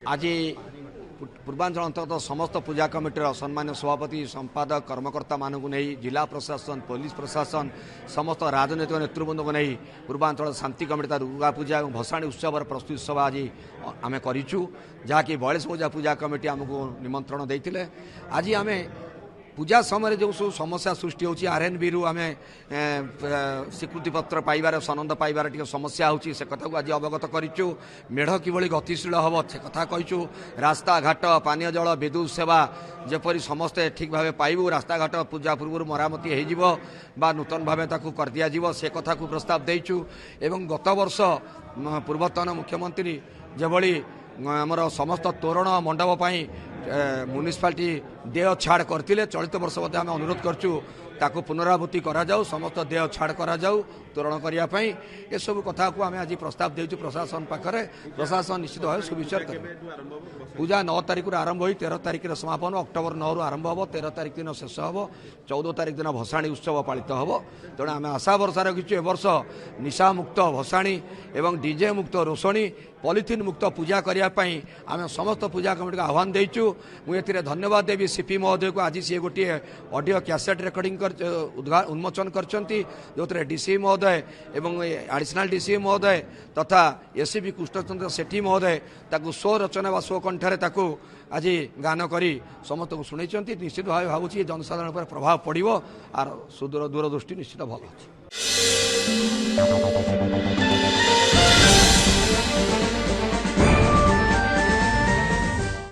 आज पूर्वांचल अंतर्गत समस्त पूजा कमिटर सम्मान्य सभापति संपादक कर्मकर्ता मानक नहीं जिला प्रशासन पुलिस प्रशासन समस्त राजनैतिक नेतृवृंद को नहीं पूर्वांचल शांति कमिटी दुर्गा पूजा और भसाणी उत्सव प्रस्तुति सभा आज आम करूँ जहाँकि बयालीस पूजा कमिटी आमको निमंत्रण देते आज आम पूजा समय जो सब समस्या सृष्टि होची आरएनबी रु आम स्वीकृति पत्र पाइबार सनंद पाइबार टी समस्या होची से कथा को आज अवगत करूँ मेढ़ किभली गतिशील हम से कथा कहूँ रास्ता घाट पानीय जल विद्युत सेवा जपरी समस्ते ठीक भाव पाइबू रास्ता घाट पूजा पूर्व मरामती हो नूतन भाव कर दिज्व से कथा को प्रस्ताव देचु एवं गत वर्ष पूर्वतन मुख्यमंत्री जभली आमर समस्त तोरण मंडप म्युनिसिपालिटी देय छाड़ करते चलित वर्ष आम अनुरोध करचु ताकू पुनरावृत्ति करा जाऊ समस्त देय छाड़ करा जाऊ तोरण करने ये सब कथा को आम आज प्रस्ताव देचु प्रशासन पाखे प्रशासन निश्चित भाव सुविचार कर पूजा 9 तारिख आरंभ हो 13 तारिख समापन अक्टोबर 9 रु आरंभ हम 13 तारिख दिन शेष हम 14 तारिख दिन भसाणी उत्सव पालित हम तेणु आम आशा भरसा रखीचु ए वर्ष निशा मुक्त भसाणी एवं डीजे मुक्त रोषणी पॉलिथिन मुक्त पूजा करने आम समस्त पूजा कमिटी को आह्वान देचु मुझे धन्यवाद देवी सीपी महोदय को आज सी गोटे ऑडियो कैसेट रेकर्डिंग उन्मोचन करछंती जो डीसी महोदय एवं एडिशनल डीसी महोदय तथा एसीपी कृष्णचंद्र सेठी महोदय ताकू स्व रचना व स्व कंठारे ताकू आज गान करी समस्त को शुणी निश्चित भाव भावुँ जनसाधारण पर प्रभाव पड़ो आर दूरदृष्टि निश्चित भल अच्छी।